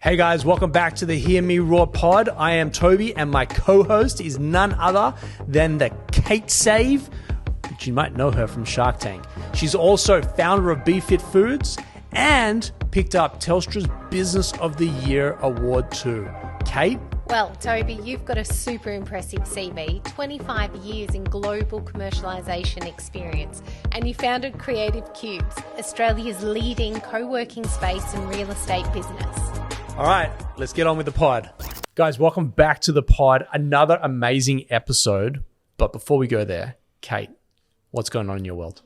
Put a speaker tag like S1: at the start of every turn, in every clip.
S1: Hey guys, welcome back to the Hear Me Roar pod. I am Toby and my co-host is none other than the Kate Save, which you might know her from Shark Tank. She's also founder of BeFit Foods and picked up Telstra's Business of the Year award too. Kate?
S2: Well, Toby, you've got a super impressive CV, 25 years in global commercialisation experience, and you founded Creative Cubes, Australia's leading co-working space and real estate business.
S1: All right, let's get on with the pod. Guys, welcome back to the pod. Another amazing episode. But before we go there, Kate, what's going on in your world?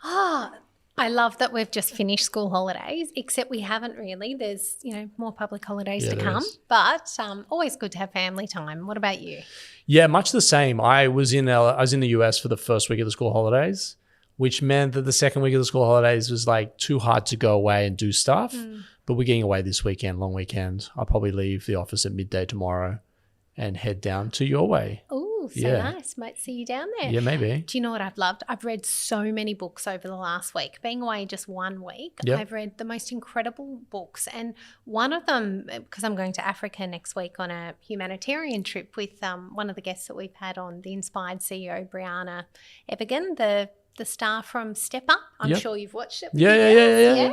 S2: I love that we've just finished school holidays, except we haven't really. There's, more public holidays to come, but always good to have family time. What about you?
S1: Yeah, much the same. I was in the US for the first week of the school holidays, which meant that the second week of the school holidays was like too hard to go away and do stuff. But we're getting away this weekend, long weekend. I'll probably leave the office at midday tomorrow and head down to your way.
S2: Oh, so nice. Might see you down there.
S1: Yeah, maybe.
S2: Do you know what I've loved? I've read so many books over the last week. Being away just 1 week, I've read the most incredible books. And one of them, because I'm going to Africa next week on a humanitarian trip with one of the guests that we've had on, the Inspired CEO, Brianna Evigan, the star from Step Up. I'm sure you've watched it.
S1: Yeah.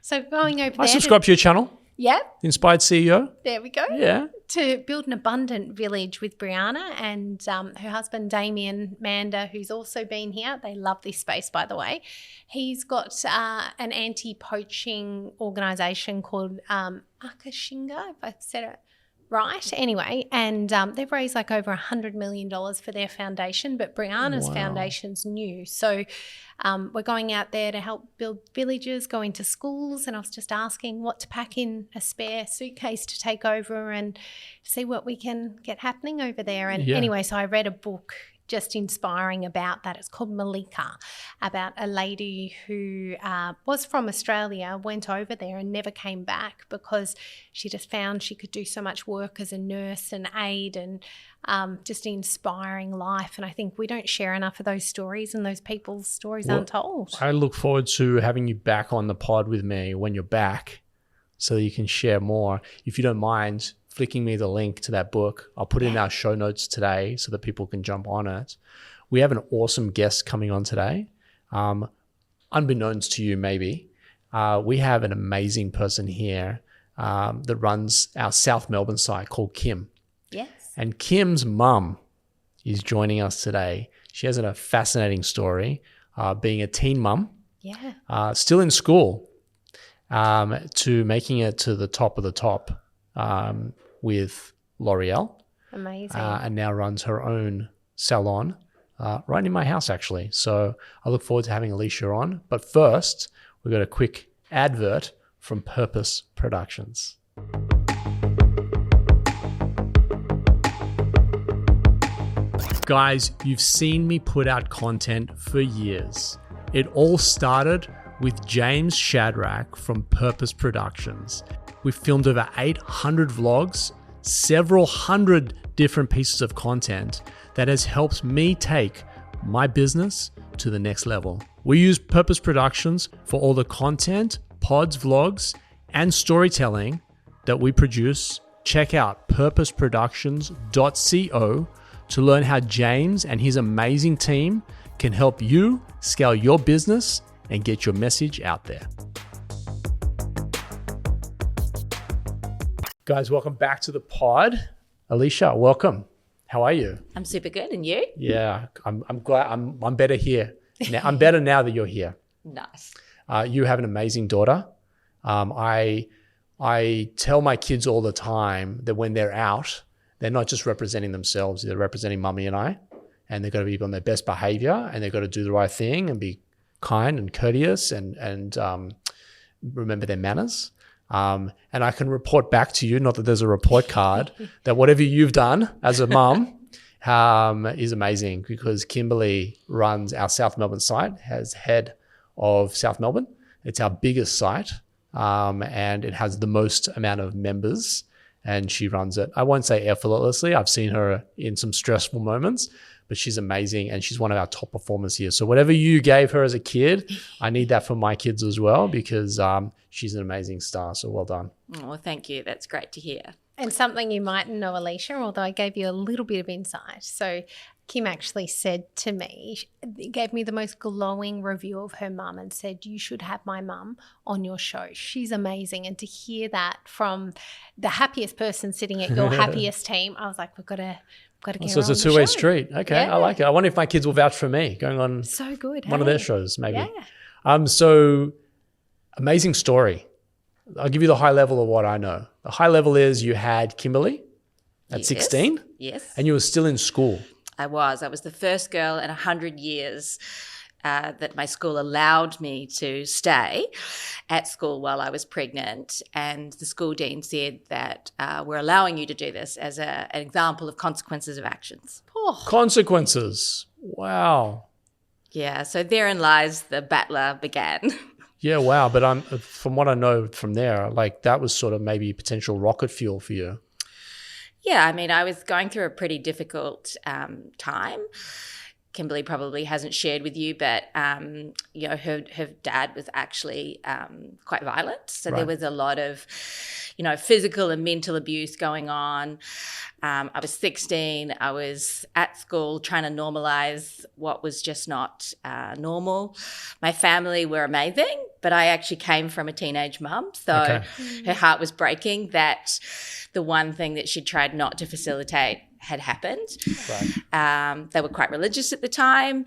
S2: So going over there.
S1: I subscribe to your channel.
S2: Yeah.
S1: Inspired CEO.
S2: There we go.
S1: Yeah.
S2: To build an abundant village with Brianna and her husband, Damien Mander, who's also been here. They love this space, by the way. He's got an anti-poaching organisation called Akashinga, if I said it right. Anyway, and they've raised like over $100 million for their foundation, but Brianna's foundation's new. So we're going out there to help build villages, go into schools, and I was just asking what to pack in a spare suitcase to take over and see what we can get happening over there. And anyway, so I read a book just inspiring about that. It's called Malika, about a lady who was from Australia, went over there and never came back because she just found she could do so much work as a nurse and aide and just inspiring life. And I think we don't share enough of those stories, and those people's stories aren't told.
S1: I look forward to having you back on the pod with me when you're back so that you can share more. If you don't mind flicking me the link to that book, I'll put it in our show notes today so that people can jump on it. We have an awesome guest coming on today. Unbeknownst to you, maybe, we have an amazing person here that runs our South Melbourne site called Kim.
S2: Yes.
S1: And Kim's mum is joining us today. She has a fascinating story, being a teen mum, still in school, to making it to the top of the top with L'Oreal.
S2: Amazing.
S1: And now runs her own salon right in my house, actually. So I look forward to having Alishia on. But first, we've got a quick advert from Purpose Productions. Guys, you've seen me put out content for years. It all started with James Shadrach from Purpose Productions. We've filmed over 800 vlogs, several hundred different pieces of content that has helped me take my business to the next level. We use Purpose Productions for all the content, pods, vlogs, and storytelling that we produce. Check out purposeproductions.co to learn how James and his amazing team can help you scale your business and get your message out there. Guys, welcome back to the pod. Alishia, welcome. How are you?
S3: I'm super good, and you?
S1: Yeah, I'm glad. I'm better here. Now, I'm better now that you're here.
S3: Nice.
S1: You have an amazing daughter. I tell my kids all the time that when they're out, they're not just representing themselves; they're representing mummy and I, and they've got to be on their best behavior, and they've got to do the right thing and be kind and courteous and remember their manners. And I can report back to you, not that there's a report card, that whatever you've done as a mum is amazing, because Kimberly runs our South Melbourne site, as head of South Melbourne. It's our biggest site, and it has the most amount of members and she runs it. I won't say effortlessly. I've seen her in some stressful moments, but she's amazing, and she's one of our top performers here. So whatever you gave her as a kid, I need that for my kids as well, because she's an amazing star. So well done.
S3: Oh, well, thank you. That's great to hear.
S2: And something you mightn't know, Alishia, although I gave you a little bit of insight. So Kim actually said to me, gave me the most glowing review of her mum and said, you should have my mum on your show. She's amazing. And to hear that from the happiest person sitting at your happiest team, I was like, we've got to get her on the show.
S1: So it's a two-way street. Okay, I like it. I wonder if my kids will vouch for me going on
S2: so good,
S1: one of their shows maybe.
S2: Yeah.
S1: So amazing story. I'll give you the high level of what I know. The high level is you had Kimberly at 16.
S3: Yes.
S1: And you were still in school.
S3: I was the first girl in 100 years that my school allowed me to stay at school while I was pregnant. And the school dean said that we're allowing you to do this as an example of consequences of actions.
S2: Oh.
S1: Consequences. Wow.
S3: Yeah, so therein lies the battler began.
S1: Yeah, wow. But from what I know from there, like that was sort of maybe potential rocket fuel for you.
S3: Yeah, I mean, I was going through a pretty difficult time. Kimberly probably hasn't shared with you, but you know, her dad was actually quite violent. So there was a lot of, you know, physical and mental abuse going on. I was 16. I was at school trying to normalize what was just not normal. My family were amazing, but I actually came from a teenage mum. So her heart was breaking that the one thing that she tried not to facilitate had happened. Right. They were quite religious at the time.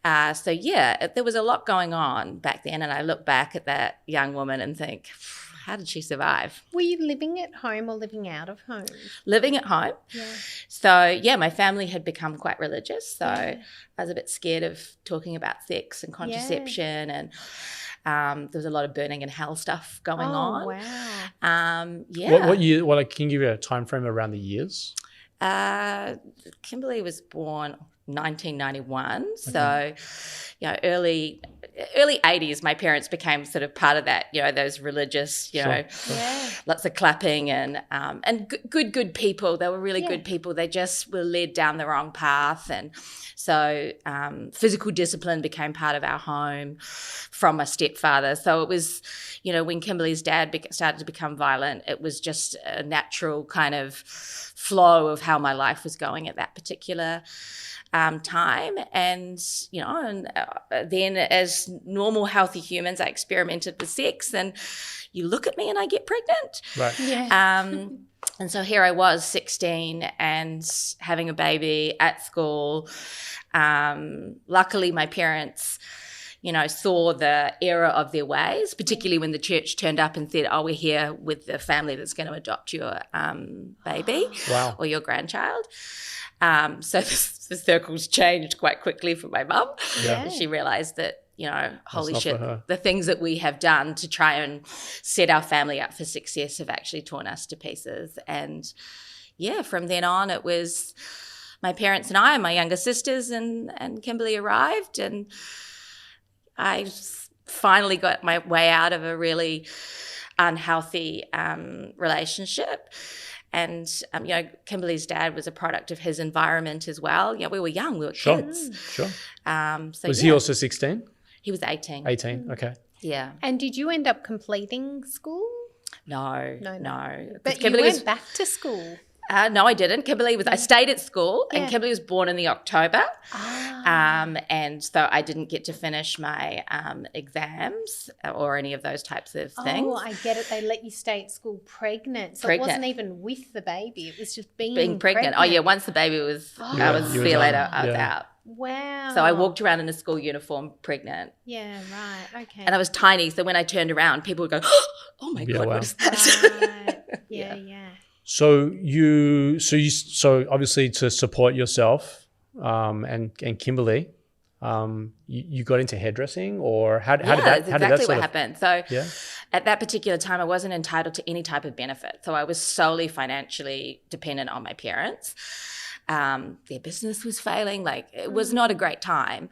S3: So, yeah, there was a lot going on back then. And I look back at that young woman and think, how did she survive?
S2: Were you living at home or living out of home?
S3: Living at home. Yeah. So, yeah, my family had become quite religious. So I was a bit scared of talking about sex and contraception and there was a lot of burning in hell stuff going on.
S2: Wow.
S3: Yeah.
S1: What year? Well, can you give you a time frame around the years?
S3: Kimberly was born 1991, so you know, early 80s. My parents became sort of part of that, you know, those religious, you know, lots of clapping and good people. They were really good people. They just were led down the wrong path, and so physical discipline became part of our home from my stepfather. So it was, you know, when Kimberly's dad started to become violent, it was just a natural kind of flow of how my life was going at that particular time. And, you know, and then as normal healthy humans, I experimented with sex, and you look at me and I get pregnant.
S1: Right.
S2: Yeah.
S3: And so here I was 16 and having a baby at school. Luckily, my parents, you know, saw the error of their ways, particularly when the church turned up and said, oh, we're here with the family that's going to adopt your baby or your grandchild. So the circles changed quite quickly for my mum. Yeah. She realised that, you know, holy shit, the things that we have done to try and set our family up for success have actually torn us to pieces. And, yeah, from then on it was my parents and I and my younger sisters and Kimberly arrived, and I finally got my way out of a really unhealthy relationship. And, you know, Kimberly's dad was a product of his environment as well. You know, we were young, we were kids.
S1: Sure.
S3: So
S1: was he also 16?
S3: He was 18.
S1: 18, okay.
S3: Yeah.
S2: And did you end up completing school?
S3: No.
S2: But
S3: Kimberly
S2: you went back to school.
S3: No, I didn't. I stayed at school, and Kimberly was born in the October. And so I didn't get to finish my exams or any of those types of things.
S2: Oh, I get it. They let you stay at school pregnant. So it wasn't even with the baby. It was just being pregnant.
S3: Oh, yeah. Once the baby was, I was, see you later, I was out.
S2: Wow.
S3: So I walked around in a school uniform pregnant.
S2: Yeah, right. Okay.
S3: And I was tiny. So when I turned around, people would go, oh my God, what is that?
S2: Right. Yeah.
S1: So obviously to support yourself and Kimberly, you got into hairdressing, or how did that?
S3: That's exactly what happened. So at that particular time, I wasn't entitled to any type of benefit. So I was solely financially dependent on my parents. Their business was failing. Like, it was not a great time.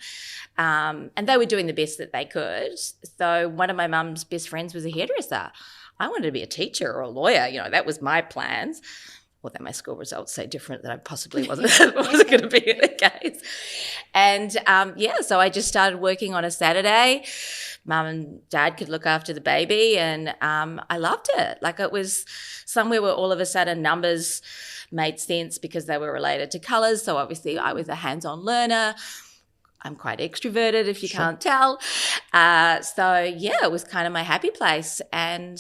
S3: And they were doing the best that they could. So one of my mum's best friends was a hairdresser. I wanted to be a teacher or a lawyer. That was my plans. Well, then my school results say different, that I possibly wasn't going to be the case. And so I just started working on a Saturday. Mum and Dad could look after the baby, and I loved it. Like, it was somewhere where all of a sudden numbers made sense because they were related to colours. So obviously I was a hands-on learner. I'm quite extroverted, if you can't tell. It was kind of my happy place. And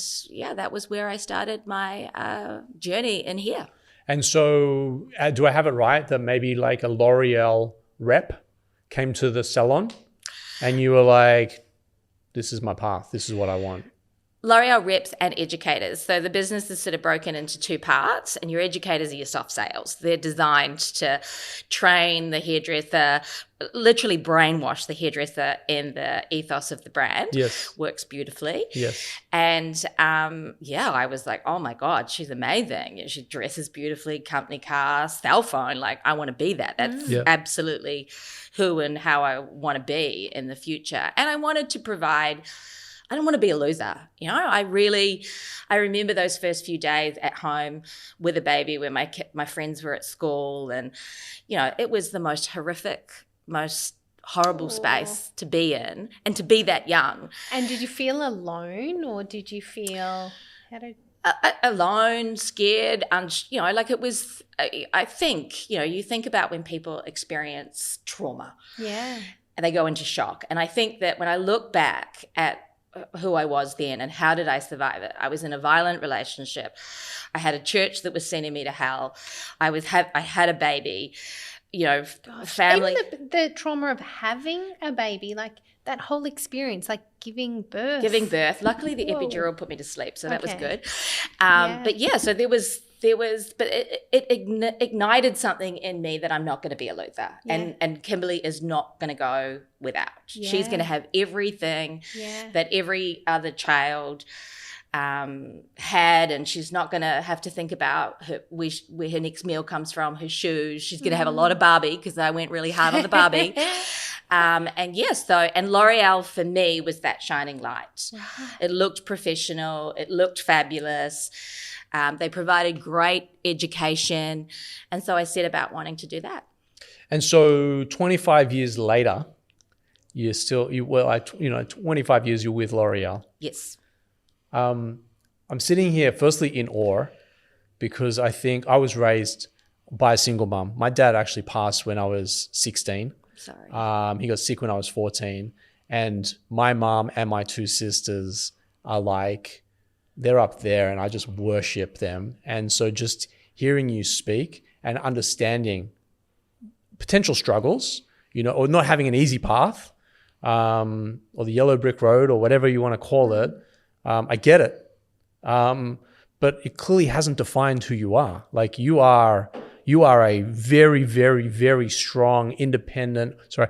S3: that was where I started my journey in here. And
S1: so do I have it right that maybe like a L'Oreal rep came to the salon and you were like, this is my path, this is what I want?
S3: L'Oreal reps and educators. So the business is sort of broken into two parts, and your educators are your soft sales. They're designed to train the hairdresser, literally brainwash the hairdresser in the ethos of the brand.
S1: Yes.
S3: Works beautifully.
S1: Yes.
S3: And I was like, oh my God, she's amazing. She dresses beautifully, company car, cell phone. Like, I want to be that. That's absolutely who and how I want to be in the future. And I wanted to provide, I don't want to be a loser. I remember those first few days at home with a baby where my friends were at school, and, it was the most horrific, most horrible space to be in, and to be that young.
S2: And did you feel alone, or did you feel
S3: alone, scared, it was, I think, you think about when people experience trauma.
S2: Yeah.
S3: And they go into shock. And I think that when I look back at who I was then and how did I survive it? I was in a violent relationship. I had a church that was sending me to hell. I had a baby, family.
S2: Even the trauma of having a baby, like that whole experience, like giving birth.
S3: Luckily the epidural put me to sleep, so that was good. So but it ignited something in me that I'm not going to be a loser. Yeah. And Kimberly is not going to go without. Yeah. She's going to have everything that every other child had, and she's not going to have to think about where her next meal comes from, her shoes. She's going to have a lot of Barbie, because I went really hard on the Barbie. And L'Oreal for me was that shining light. It looked professional. It looked fabulous. They provided great education. And so I set about wanting to do that. And
S1: so 25 years later, 25 years you're with L'Oreal.
S3: Yes.
S1: I'm sitting here firstly in awe, because I think I was raised by a single mum. My dad actually passed when I was 16.
S3: Sorry.
S1: He got sick when I was 14. And my mum and my two sisters are like, they're up there, and I just worship them. And so just hearing you speak and understanding potential struggles, or not having an easy path, or the yellow brick road, or whatever you want to call it, I get it. But it clearly hasn't defined who you are. Like, you are a very, very, very strong, independent. Sorry,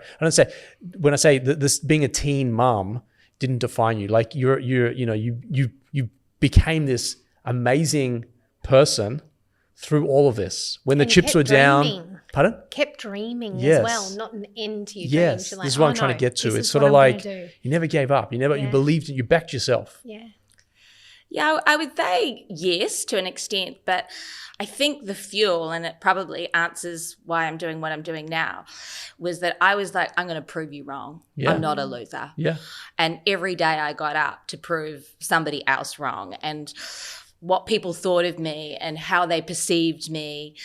S1: when I say this being a teen mom didn't define you. Like, you became this amazing person through all of this. When the chips were down. Pardon?
S2: Kept dreaming as well, not an end to your dreams.
S1: Yes, like, this is what I'm trying to get to. It's sort of like you never gave up. You believed it. You backed yourself.
S2: Yeah.
S3: Yeah, I would say yes to an extent, but I think the fuel, and it probably answers why I'm doing what I'm doing now, was that I was like, I'm going to prove you wrong. Yeah. I'm not a loser.
S1: Yeah.
S3: And every day I got up to prove somebody else wrong, and what people thought of me and how they perceived me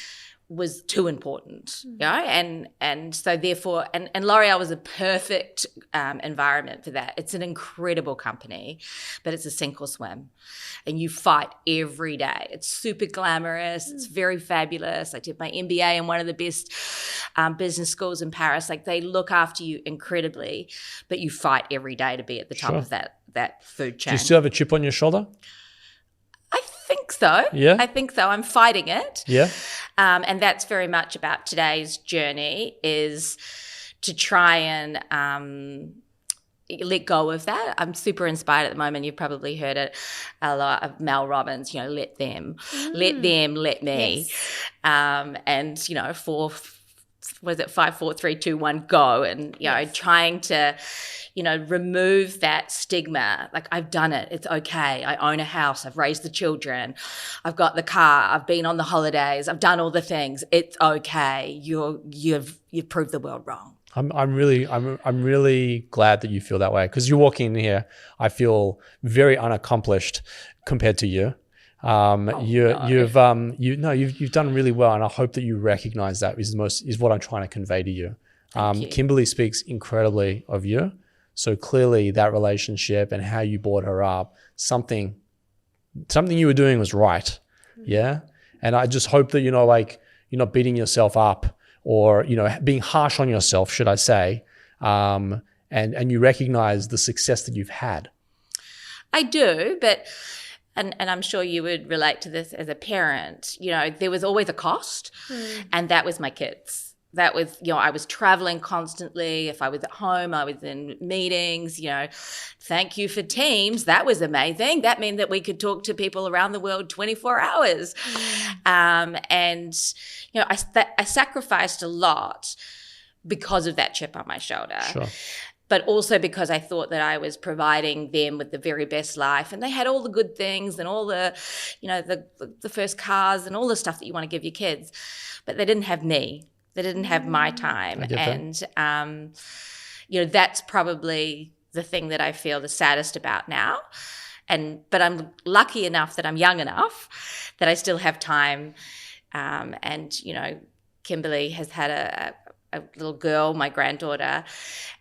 S3: was too important, and so therefore, and L'Oreal was a perfect environment for that. It's an incredible company, but it's a sink or swim, and you fight every day. It's super glamorous. It's very fabulous. I did my MBA in one of the best business schools in Paris. Like, they look after you incredibly, but you fight every day to be at the top of that food chain.
S1: Do you still have a chip on your shoulder?
S3: I think so.
S1: Yeah.
S3: I think so. I'm fighting it.
S1: Yeah.
S3: And that's very much about today's journey, is to try and let go of that. I'm super inspired at the moment. You've probably heard it a lot of Mel Robbins, let them, let me. Yes. And, for was it 5, 4, 3, 2, 1, go, and you know, trying to, you know, remove that stigma. Like, I've done it, it's okay. I own a house, I've raised the children, I've got the car, I've been on the holidays, I've done all the things. It's okay. You've proved the world wrong.
S1: I'm really glad that you feel that way, because you're walking in here, I feel very unaccomplished compared to you. You've done really well, and I hope that you recognize that is what I'm trying to convey to you.
S3: Thank you.
S1: Kimberly speaks incredibly of you, so clearly that relationship and how you brought her up, something you were doing was right, yeah. And I just hope that you're not beating yourself up, or being harsh on yourself, should I say, and you recognize the success that you've had.
S3: I do, but and I'm sure you would relate to this as a parent. You know, there was always a cost, and that was my kids. That was, I was traveling constantly. If I was at home, I was in meetings. Thank you for Teams. That was amazing. That meant that we could talk to people around the world 24 hours. And I sacrificed a lot because of that chip on my shoulder.
S1: Sure.
S3: But also because I thought that I was providing them with the very best life, and they had all the good things and all the, the first cars and all the stuff that you want to give your kids, but they didn't have me. They didn't have my time. And, that's probably the thing that I feel the saddest about now. But I'm lucky enough that I'm young enough that I still have time. Kimberly has had a little girl, my granddaughter,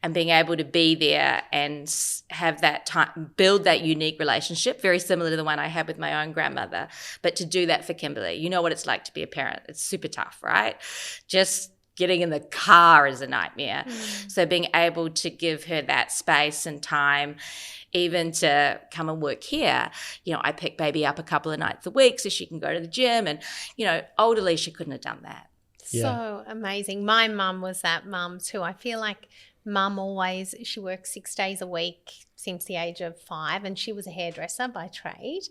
S3: and being able to be there and have that time, build that unique relationship, very similar to the one I had with my own grandmother. But to do that for Kimberly, you know what it's like to be a parent. It's super tough, right? Just getting in the car is a nightmare. So being able to give her that space and time, even to come and work here. I pick baby up a couple of nights a week so she can go to the gym, and, old Alishia couldn't have done that.
S2: So amazing. My mum was that mum too. I feel like mum she works 6 days a week since the age of 5, and she was a hairdresser by trade,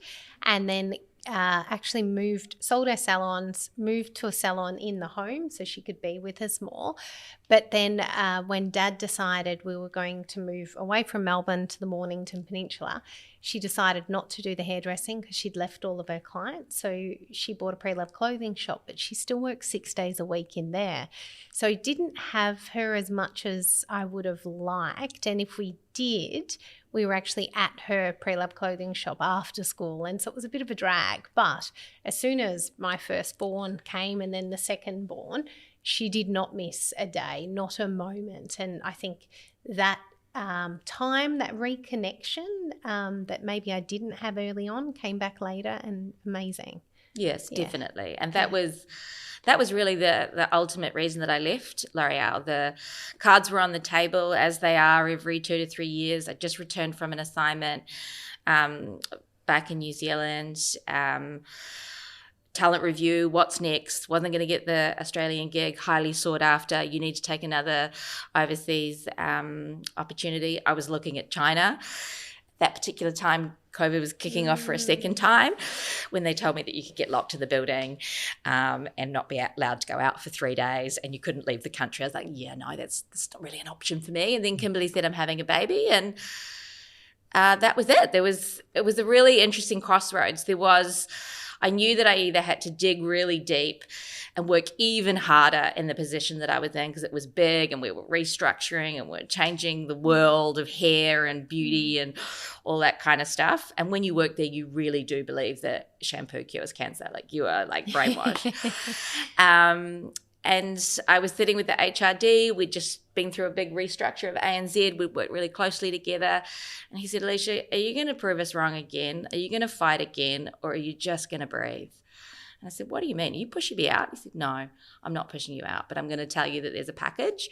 S2: and then actually sold her salons, moved to a salon in the home so she could be with us more. But then when Dad decided we were going to move away from Melbourne to the Mornington Peninsula, she decided not to do the hairdressing because she'd left all of her clients. So she bought a pre-loved clothing shop, but she still works 6 days a week in there. So I didn't have her as much as I would have liked. And if we did, we were actually at her pre-loved clothing shop after school. And so it was a bit of a drag. But as soon as my firstborn came and then the secondborn, she did not miss a day, not a moment. And I think that time, that reconnection that maybe I didn't have early on came back later, and amazing.
S3: Yes, definitely. And that was really the ultimate reason that I left L'Oreal. The cards were on the table, as they are every 2 to 3 years. I just returned from an assignment back in New Zealand. Talent review, what's next? Wasn't going to get the Australian gig, highly sought after. You need to take another overseas opportunity. I was looking at China. That particular time, COVID was kicking off for a second time, when they told me that you could get locked in the building and not be allowed to go out for 3 days, and you couldn't leave the country. I was like, yeah, no, that's not really an option for me. And then Kimberly said, I'm having a baby, and that was it. It was a really interesting crossroads. I knew that I either had to dig really deep and work even harder in the position that I was in, because it was big and we were restructuring and we're changing the world of hair and beauty and all that kind of stuff. And when you work there, you really do believe that shampoo cures cancer. Like, you are like brainwashed. And I was sitting with the HRD. We'd just been through a big restructure of ANZ. We'd worked really closely together. And he said, Alishia, are you going to prove us wrong again? Are you going to fight again? Or are you just going to breathe? And I said, what do you mean? Are you pushing me out? He said, no, I'm not pushing you out, but I'm going to tell you that there's a package,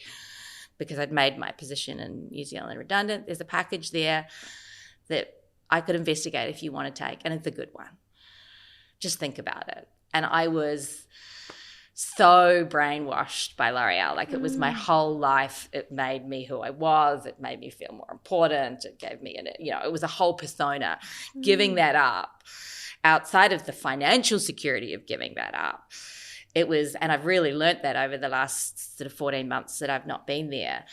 S3: because I'd made my position in New Zealand redundant. There's a package there that I could investigate if you want to take, and it's a good one. Just think about it. And I was so brainwashed by L'Oreal. Like, it was my whole life. It made me who I was. It made me feel more important. It gave me it was a whole persona. Giving that up, outside of the financial security of giving that up, and I've really learnt that over the last sort of 14 months that I've not been there.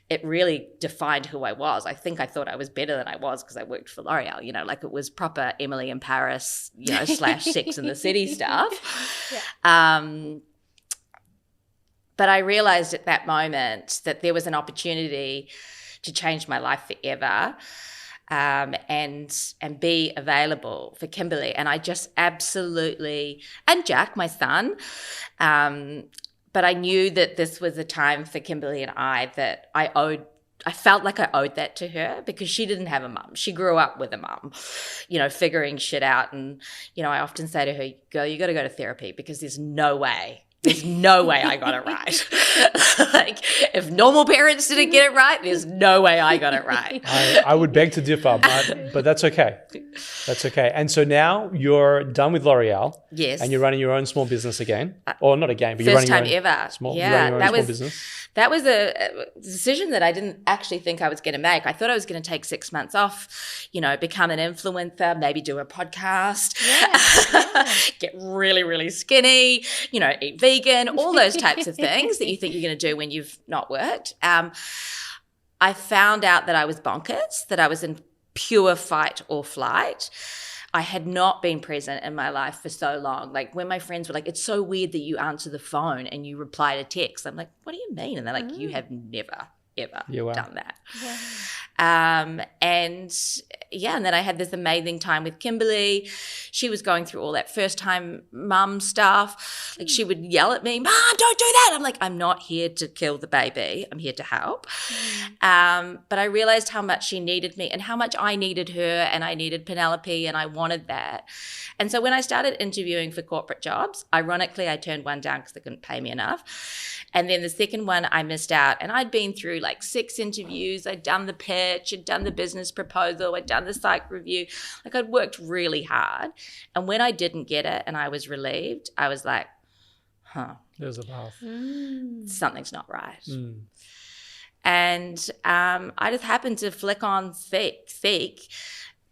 S3: It really defined who I was. I think I thought I was better than I was because I worked for L'Oreal, like it was proper Emily in Paris, / Sex in the City stuff. Yeah. But I realized at that moment that there was an opportunity to change my life forever, and be available for Kimberly. And I just absolutely, and Jack, my son, but I knew that this was a time for Kimberly and I that I felt like I owed that to her because she didn't have a mum. She grew up with a mum, figuring shit out. And, I often say to her, girl, you got to go to therapy because there's no way I got it right. Like, if normal parents didn't get it right, there's no way I got it right.
S1: I would beg to differ, but that's okay. That's okay. And so now you're done with L'Oreal.
S3: Yes.
S1: And you're running your own small business again. Or not again, but you're running
S3: first
S1: your
S3: time
S1: own
S3: ever.
S1: small,
S3: Yeah,
S1: you're running your own small business.
S3: That was a decision that I didn't actually think I was going to make. I thought I was going to take 6 months off, become an influencer, maybe do a podcast, get really, really skinny, eat vegan, all those types of things that you think you're going to do when you've not worked. I found out that I was bonkers, that I was in pure fight or flight. I had not been present in my life for so long. Like when my friends were like, it's so weird that you answer the phone and you reply to text. I'm like, what do you mean? And they're like, you have never, ever done that. Yeah. And then I had this amazing time with Kimberly. She was going through all that first time mum stuff. Like she would yell at me, Mom, don't do that. I'm like, I'm not here to kill the baby. I'm here to help. But I realized how much she needed me and how much I needed her, and I needed Penelope, and I wanted that. And so when I started interviewing for corporate jobs, ironically, I turned one down because they couldn't pay me enough. And then the second one I missed out, and I'd been through like 6 interviews. I'd done the pitch, I'd done the business proposal, I'd done the psych review. Like I'd worked really hard. And when I didn't get it and I was relieved, I was like,
S1: there's a path.
S3: Something's not right. And I just happened to flick on Seek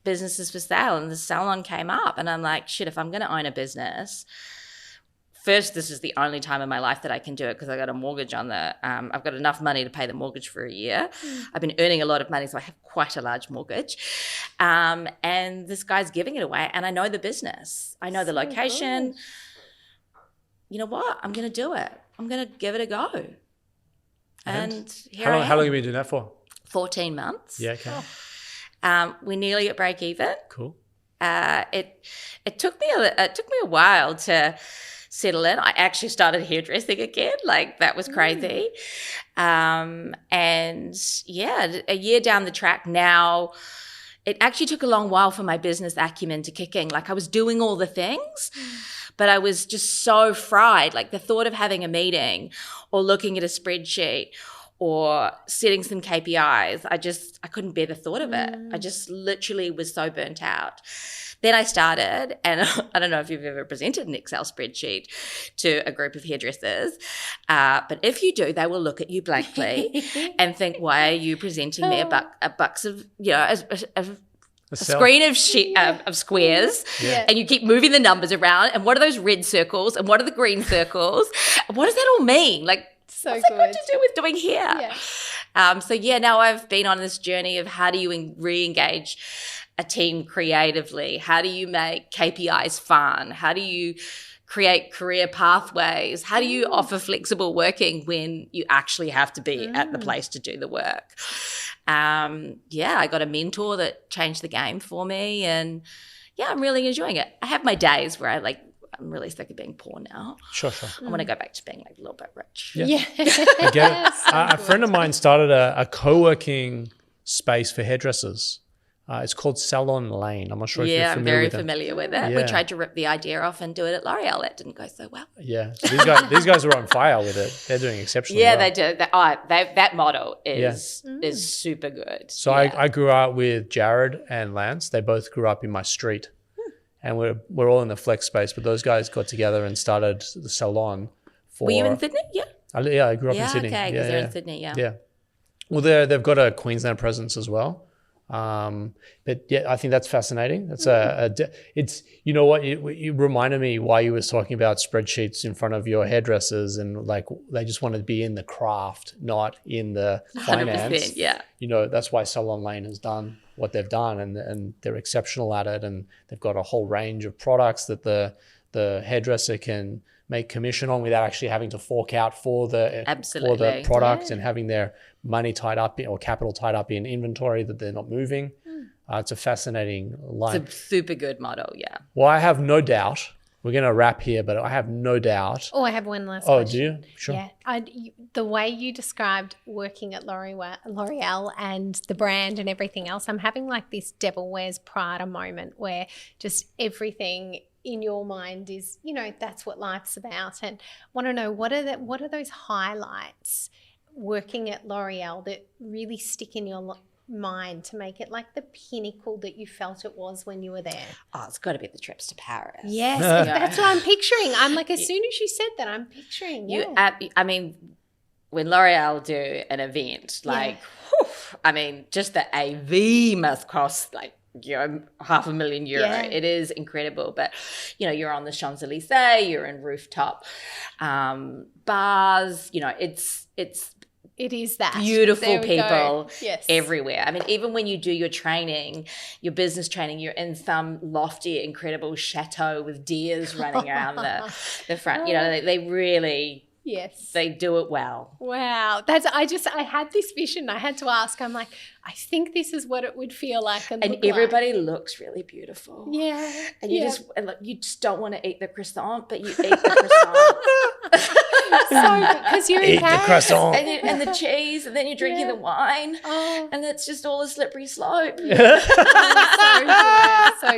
S3: businesses for sale, and the salon came up, and I'm like, shit, if I'm going to own a business, first, this is the only time in my life that I can do it because I got a mortgage on I've got enough money to pay the mortgage for a year. I've been earning a lot of money, so I have quite a large mortgage. And this guy's giving it away, and I know the business. I know the location. Good. You know what? I'm going to do it. I'm going to give it a go. And here I am.
S1: How long have you been doing that for?
S3: 14 months.
S1: Yeah, okay.
S3: We're nearly at break even.
S1: Cool.
S3: It took me a while to settle in. I actually started hairdressing again. Like that was crazy. And yeah, a year down the track now, it actually took a long while for my business acumen to kick in. Like I was doing all the things, but I was just so fried. Like the thought of having a meeting or looking at a spreadsheet or setting some KPIs, I couldn't bear the thought of it. I just literally was so burnt out. Then I started, and I don't know if you've ever presented an Excel spreadsheet to a group of hairdressers, but if you do, they will look at you blankly and think, why are you presenting me a box of, a screen of squares, and you keep moving the numbers around, and what are those red circles, and what are the green circles, and what does that all mean? Like, what's that got to do with doing hair? Now I've been on this journey of how do you re-engage a team creatively? How do you make KPIs fun? How do you create career pathways? How do you offer flexible working when you actually have to be at the place to do the work? I got a mentor that changed the game for me, and I'm really enjoying it. I have my days where I'm really sick of being poor now.
S1: Sure.
S3: I want to go back to being like a little bit rich.
S1: Yeah. I get it. A friend of mine started a co-working space for hairdressers. It's called Salon Lane. I'm not sure if you're familiar with it. Yeah, I'm very
S3: familiar with it. We tried to rip the idea off and do it at L'Oreal. That didn't go so well.
S1: Yeah. So these guys are on fire with it. They're doing exceptionally well.
S3: Yeah, they do. That model is super good.
S1: So I grew up with Jared and Lance. They both grew up in my street. And we're all in the flex space, but those guys got together and started the salon.
S3: Were you in Sydney? Yeah.
S1: I grew up in Sydney.
S3: Okay, because they're in Sydney,
S1: Yeah. Well, they've got a Queensland presence as well. But yeah, I think that's fascinating. That's it's, you know what, it reminded me why you was talking about spreadsheets in front of your hairdressers, and like they just want to be in the craft, not in the finance.
S3: 100%, yeah.
S1: You know, that's why Salon Lane has done what they've done, and they're exceptional at it, and they've got a whole range of products that the hairdresser can make commission on without actually having to fork out for the product and having their money tied up or capital tied up in inventory that they're not moving. It's a fascinating line.
S3: It's a super good model, yeah.
S1: Well, I have no doubt. We're going to wrap here, but I have no doubt.
S2: Oh, I have one last
S1: question.
S2: Oh,
S1: do you? Sure.
S2: Yeah. The way you described working at L'Oreal and the brand and everything else, I'm having like this Devil Wears Prada moment where just everything in your mind is, you know, that's what life's about. And want to know, what are those highlights working at L'Oreal that really stick in your mind to make it like the pinnacle that you felt it was when you were there?
S3: Oh, it's got to be the trips to Paris.
S2: Yes, that's what I'm picturing. I'm like, as soon as you said that, I'm picturing.
S3: I mean, when L'Oreal do an event, like, I mean, just the AV must cost like, you know, €500,000. Yeah. It is incredible. But, you know, you're on the Champs-Elysees, you're in rooftop bars, you know, it is that beautiful people everywhere. I mean, even when you do your training, your business training, you're in some lofty, incredible chateau with deers running around the front. You know, they really...
S2: Yes.
S3: They do it well.
S2: Wow. I had this vision. I had to ask. I'm like, I think this is what it would feel like. And
S3: everybody looks really beautiful.
S2: Yeah.
S3: And you just don't want to eat the croissant, but you eat the croissant. Because you're in Paris.
S1: The croissant.
S3: And the cheese, and then you're drinking the wine. Oh. And it's just all a slippery slope.
S2: So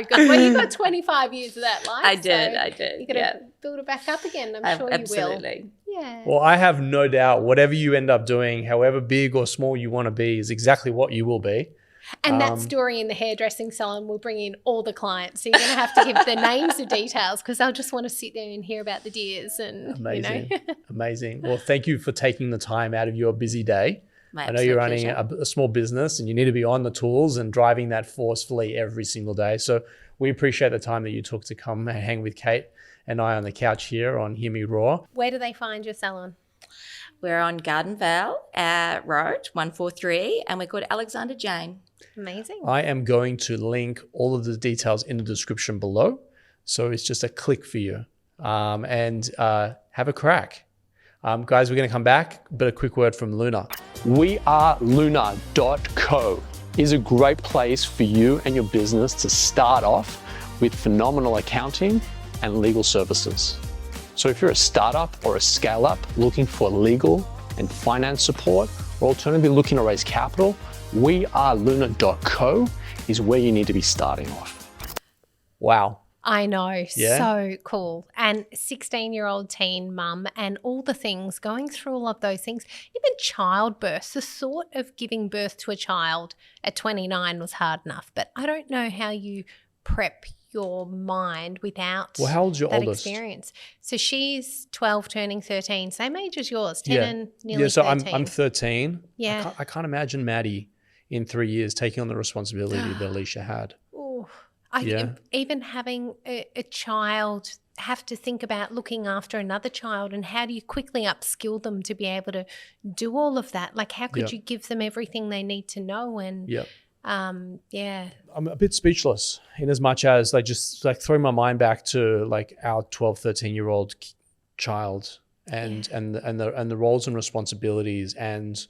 S2: good. Well, you've got 25 years of that life.
S3: I did.
S2: You're going to build it back up again. I'm sure you will.
S3: Absolutely.
S2: Yeah.
S1: Well, I have no doubt whatever you end up doing, however big or small you want to be, is exactly what you will be.
S2: And that story in the hairdressing salon will bring in all the clients. So you're going to have to give the names of details because they'll just want to sit there and hear about the deers. And
S1: amazing, you know. Amazing. Well, thank you for taking the time out of your busy day.
S3: I
S1: know you're running a small business and you need to be on the tools and driving that forcefully every single day. So we appreciate the time that you took to come and hang with Kate and I on the couch here on Hear Me Roar.
S2: Where do they find your salon?
S3: We're on Garden Vale Road, 143, and we're called Alexander Jane.
S2: Amazing.
S1: I am going to link all of the details in the description below. So it's just a click for you. And have a crack. Guys, we're going to come back, but a quick word from Luna. weareluna.co is a great place for you and your business to start off with phenomenal accounting and legal services. So if you're a startup or a scale-up looking for legal and finance support, or alternatively looking to raise capital, weareluna.co is where you need to be starting off. Wow.
S2: I know. Yeah. So cool. And 16-year-old teen mum and all the things, going through all of those things, even childbirth, the thought of giving birth to a child at 29 was hard enough. But I don't know how you prep your mind without
S1: how old's your
S2: that
S1: oldest?
S2: Experience. So she's 12 turning 13, same age as yours, 10 and nearly 13.
S1: So I'm 13.
S2: Yeah.
S1: I can't imagine Maddie in 3 years taking on the responsibility that Alishia had.
S2: Oh, even having a child, have to think about looking after another child and how do you quickly upskill them to be able to do all of that? Like how could you give them everything they need to know? And I'm
S1: a bit speechless in as much as just throw my mind back to like our 12, 13-year-old child and the roles and responsibilities, and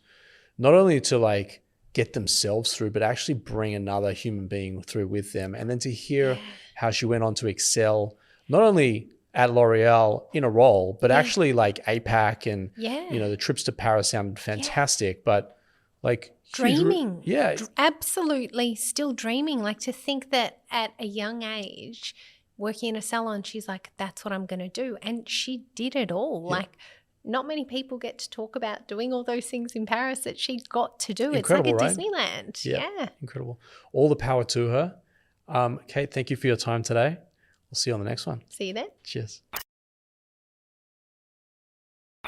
S1: not only to like get themselves through, but actually bring another human being through with them. And then to hear how she went on to excel, not only at L'Oreal in a role, but actually like APAC and, you know, the trips to Paris sounded fantastic, but like
S2: dreaming. Absolutely still dreaming. Like to think that at a young age, working in a salon, she's like, that's what I'm going to do. And she did it all. Yeah. Like not many people get to talk about doing all those things in Paris that she got to do.
S1: Incredible,
S2: it's like a
S1: right?
S2: Disneyland. Yeah.
S1: Incredible. All the power to her. Kate, thank you for your time today. We'll see you on the next one.
S2: See you then.
S1: Cheers.